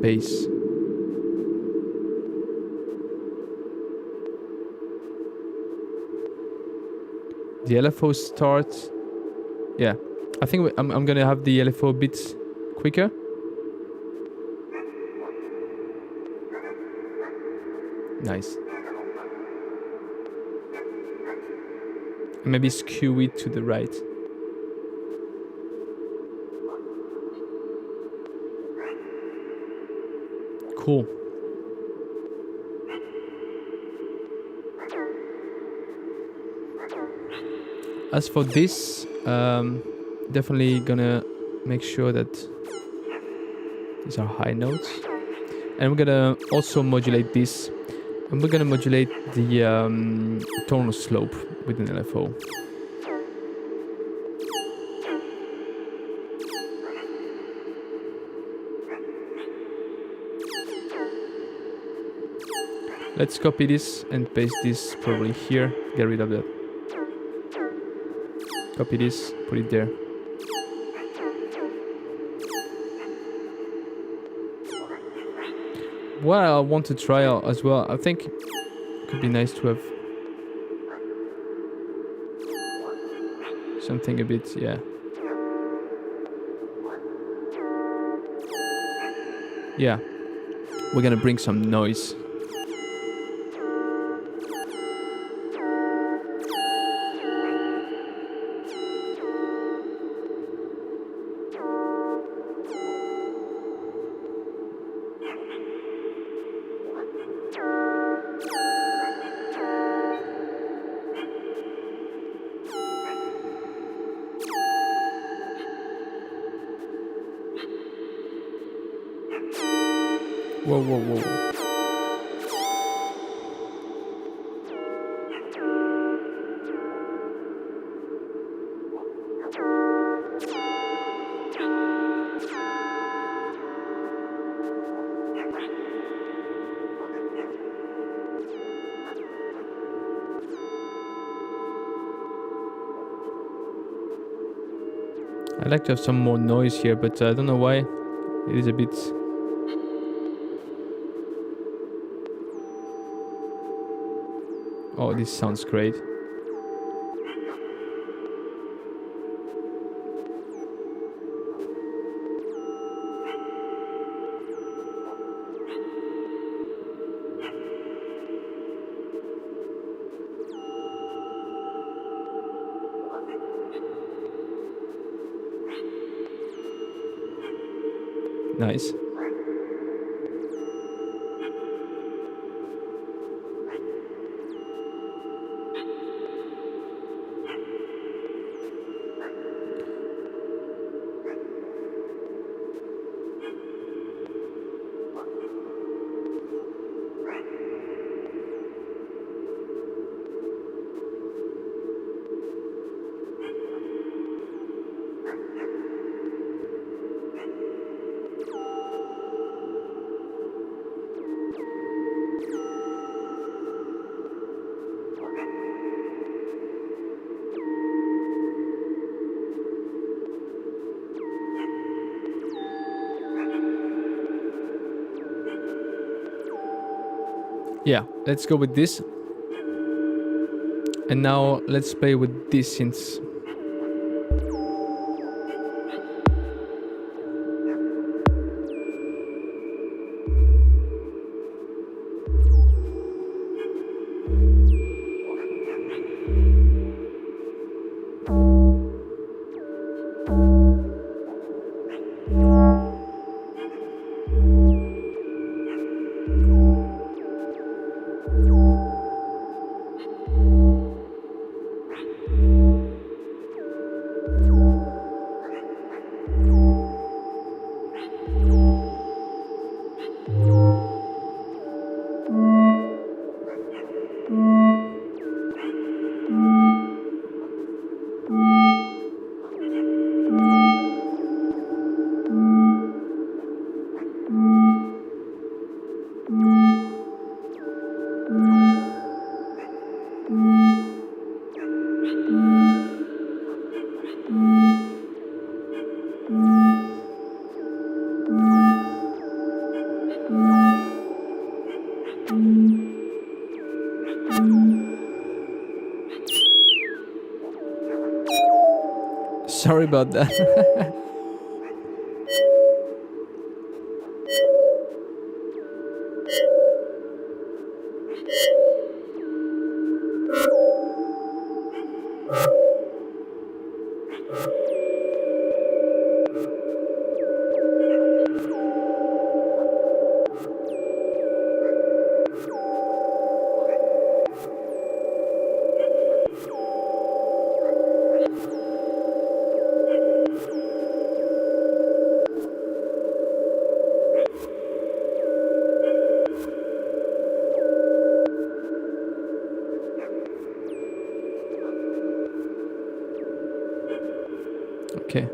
bass. The LFO starts. Yeah, I think I'm gonna have the LFO bits quicker. Nice. Maybe skew it to the right. Cool. As for this, definitely gonna make sure that these are high notes. And we're gonna also modulate this. And we're gonna modulate the tonal slope with an LFO. Let's copy this and paste this probably here. Get rid of that. Copy this, put it there. What I want to try out as well, I think it could be nice to have something a bit, yeah. Yeah, we're gonna bring some noise. Whoa, whoa, whoa. I'd like to have some more noise here, but I don't know why. It is a bit... Oh, this sounds great. Nice. Yeah, let's go with this. And now let's play with these synths. Sorry about that. Okay.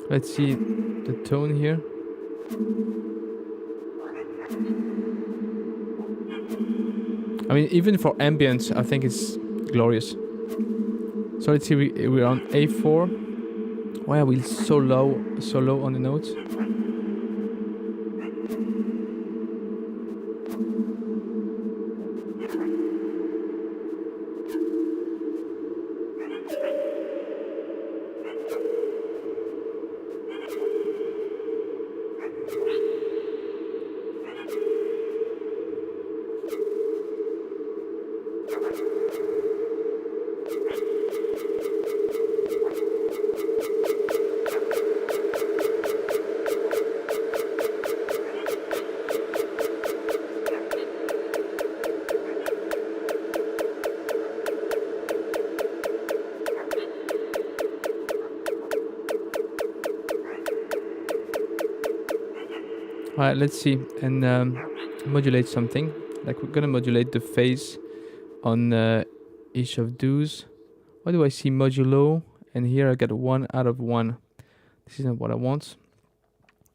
Let's see the tone here. I mean, even for ambience, I think it's glorious. So let's see, we're on A4. Why are we so low on the notes? Alright, let's see, and modulate something. Like we're gonna modulate the phase on each of those. Why do I see modulo? And here I got 1 out of 1. This isn't what I want.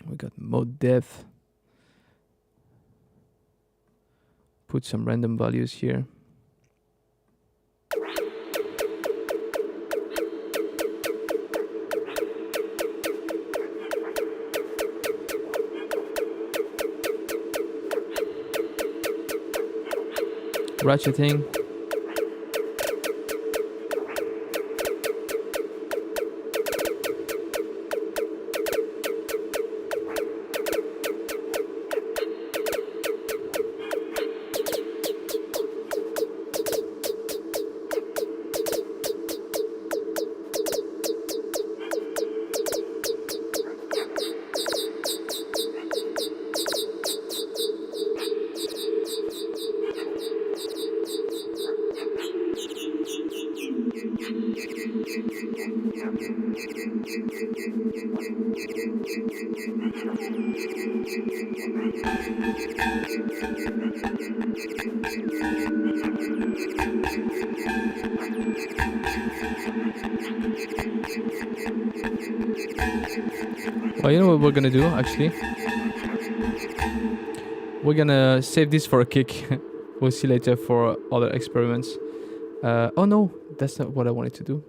We got mode depth. Put some random values here. Ratcheting. Well, you know what we're gonna do, actually? We're gonna save this for a kick. We'll see later for other experiments. Oh no, that's not what I wanted to do.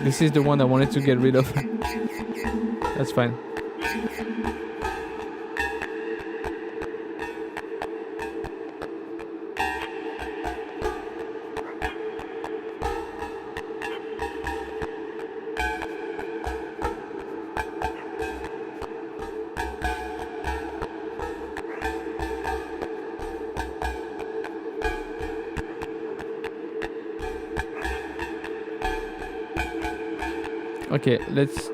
This is the one I wanted to get rid of. That's fine. Okay, let's...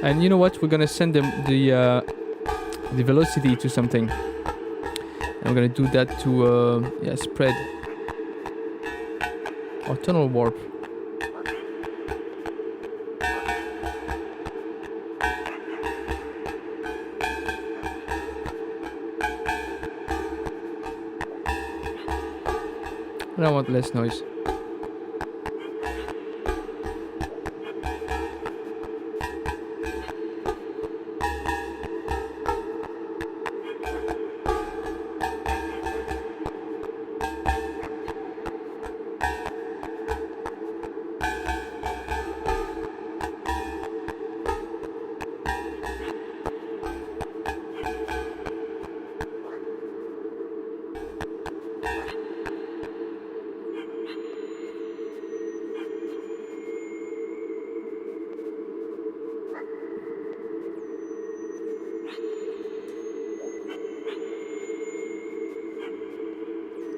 And you know what? We're gonna send them the velocity to something. And we're gonna do that to yeah, spread or tunnel warp. And I want less noise.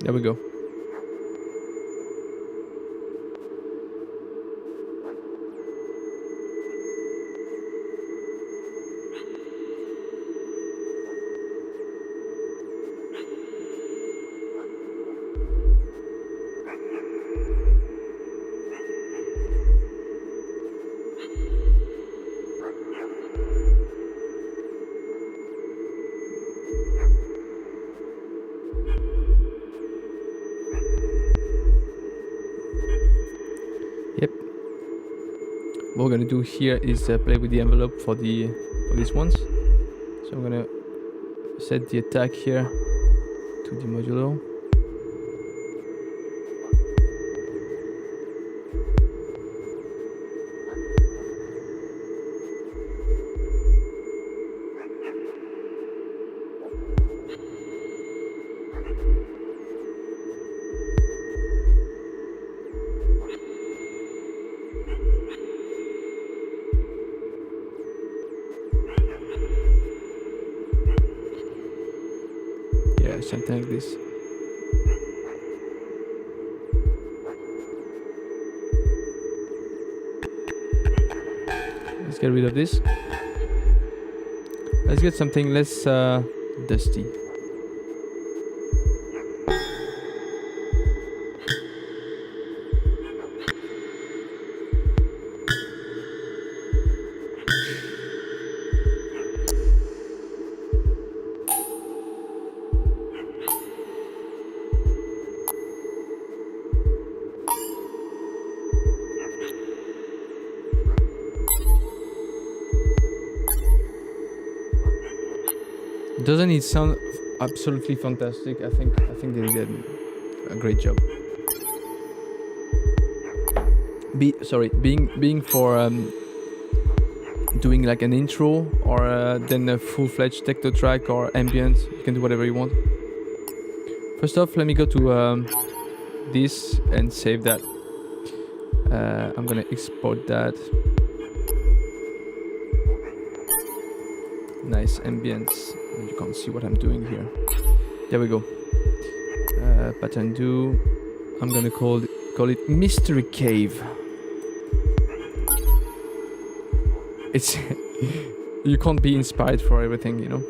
There we go. What we're gonna do here is play with the envelope for these ones. So I'm gonna set the attack here to the modulo. Something like this. Let's get rid of this. Let's get something less dusty. Doesn't it sound absolutely fantastic? I think they did a great job. Being for doing like an intro or then a full-fledged techno track or ambient, you can do whatever you want. First off, let me go to this and save that. I'm gonna export that. Nice ambience. You can't see what I'm doing here. There we go. Pattern do. I'm gonna call it Mystery Cave. It's You can't be inspired for everything, you know.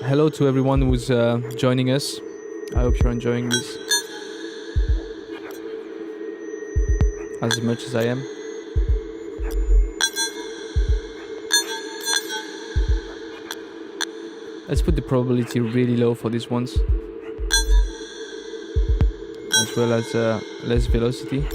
Hello to everyone who's joining us. I hope you're enjoying this as much as I am. Let's put the probability really low for these ones, as well as less velocity.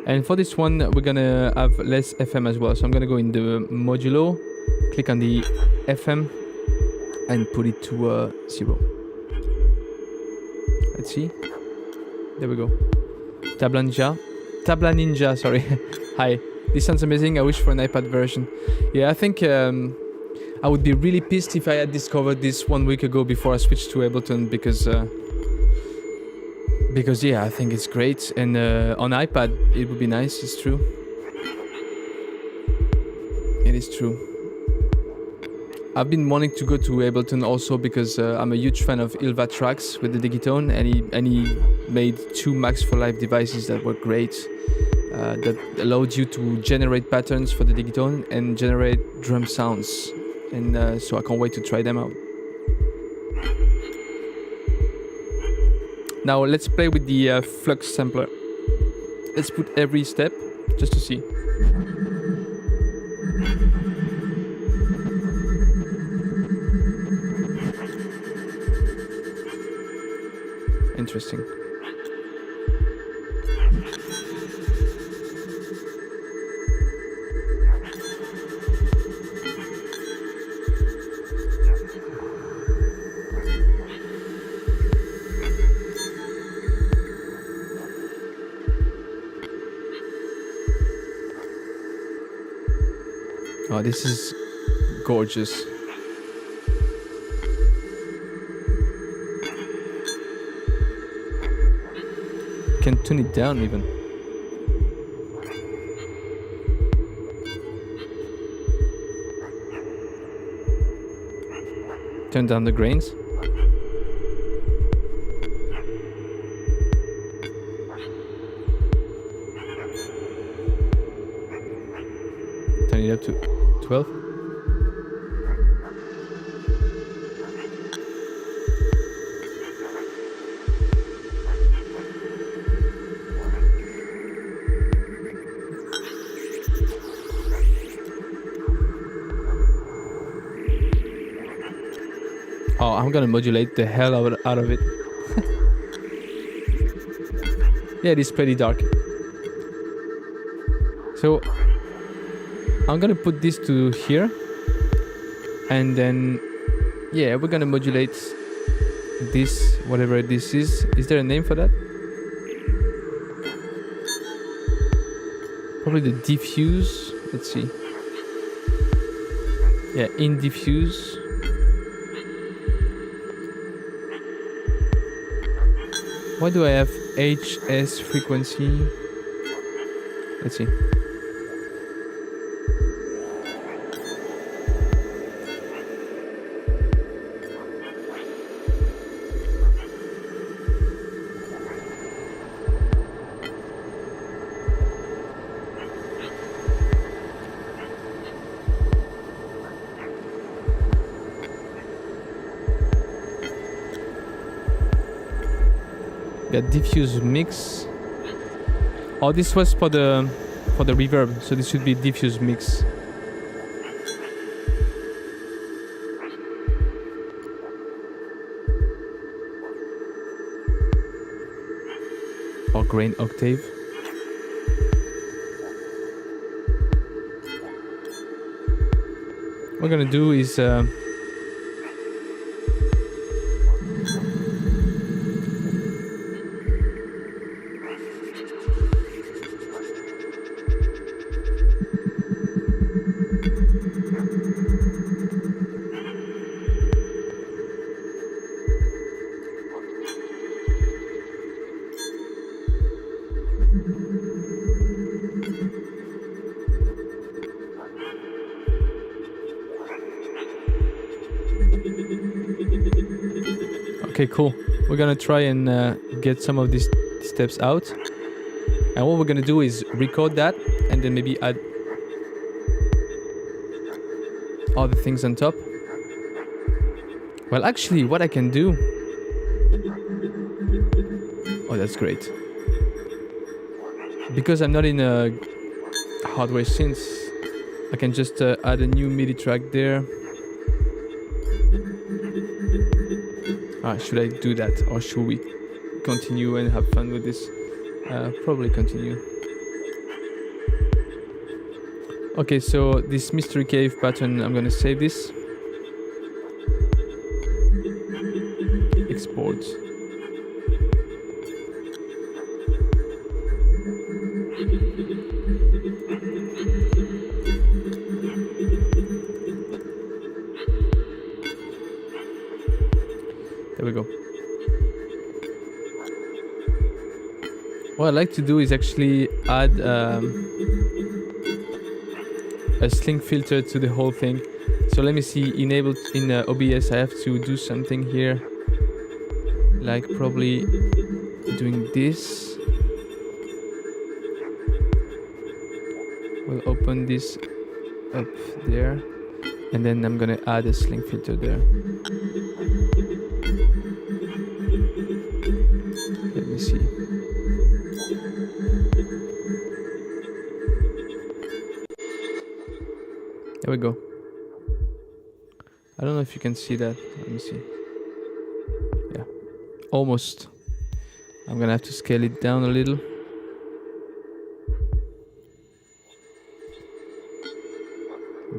And for this one, we're gonna have less FM as well. So I'm gonna go in the modulo, click on the FM, and put it to 0. Let's see. There we go. Tabla Ninja, sorry. Hi. This sounds amazing. I wish for an iPad version. Yeah, I think I would be really pissed if I had discovered this 1 week ago before I switched to Ableton, because yeah, I think it's great, and on iPad it would be nice. It's true. It is true. I've been wanting to go to Ableton also because I'm a huge fan of Ilva tracks with the Digitone, and he made 2 Max for Live devices that were great, that allowed you to generate patterns for the Digitone and generate drum sounds, and so I can't wait to try them out. Now let's play with the flux sampler. Let's put every step just to see. Interesting. Oh, this is gorgeous. Can tune it down even. Turn down the grains. Turn it up to 12. Oh, I'm gonna modulate the hell out of it. Yeah, it is pretty dark. So I'm gonna put this to here, and then yeah, we're gonna modulate this, whatever this is. Is there a name for that? Probably the diffuse. Let's see. Yeah, in diffuse. Why do I have HS frequency? Let's see. Diffuse mix. Oh, this was for the reverb, so this should be diffuse mix. Or grain octave. What we're gonna do is Okay, cool. We're gonna try and get some of these steps out. And what we're gonna do is record that and then maybe add other things on top. Well, actually, what I can do... Oh, that's great. Because I'm not in a hardware synth, I can just add a new MIDI track there. Should I do that, or should we continue and have fun with this? Probably continue. Okay, so this mystery cave pattern, I'm gonna save this. Export. There we go. What I like to do is actually add a sling filter to the whole thing. So let me see, in OBS I have to do something here, like probably doing this. We'll open this up there, and then I'm gonna add a sling filter there. Let me see. There we go. I don't know if you can see that. Let me see. Yeah, almost. I'm gonna have to scale it down a little.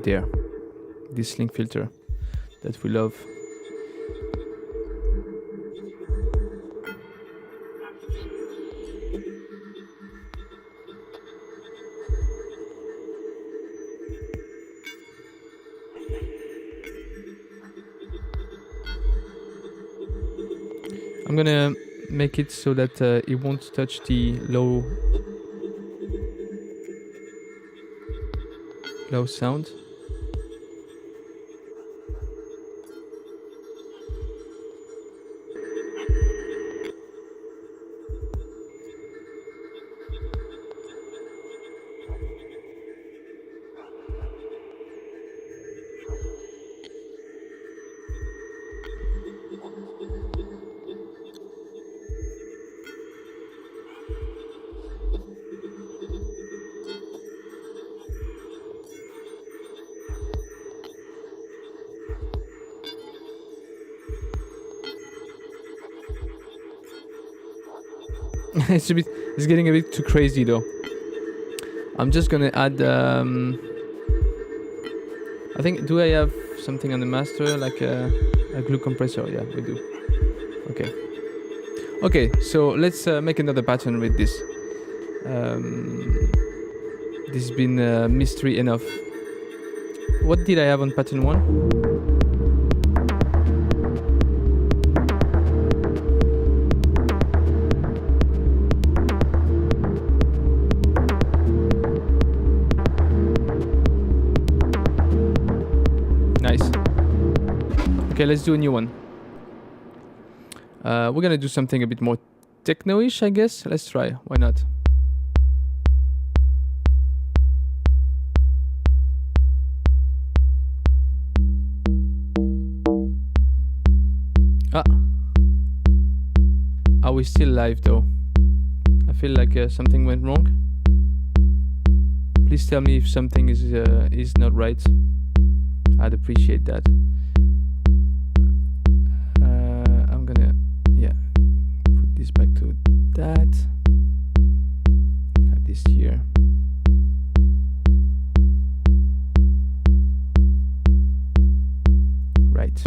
There. This sling filter that we love. I'm gonna make it so that it won't touch the low sound. It's getting a bit too crazy though. I'm just gonna add I think, do I have something on the master, like a glue compressor? Yeah, we do. Okay, so let's make another pattern with this. This has been mystery enough. What did I have on pattern 1? Okay, let's do a new one. We're gonna do something a bit more techno-ish, I guess. Let's try. Why not? Are we still live though? I feel like something went wrong. Please tell me if something is not right. I'd appreciate that. Back to that. Have this here. Right.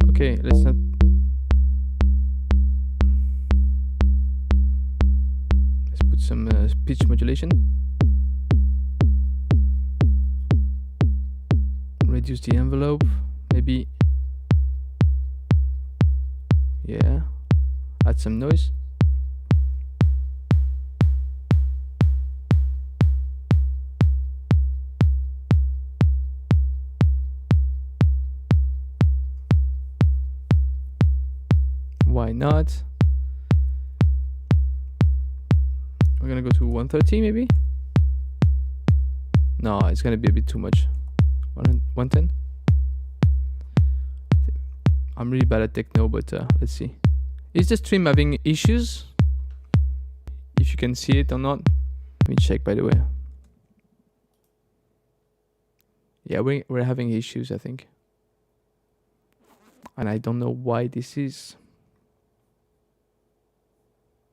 Okay, let's not. Let's put some pitch modulation. Reduce the envelope, maybe. Yeah, add some noise. Why not? We're gonna go to 130 maybe. No, it's gonna be a bit too much. 110. I'm really bad at techno, but let's see. Is the stream having issues? If you can see it or not. Let me check, by the way. Yeah, we're having issues, I think. And I don't know why this is.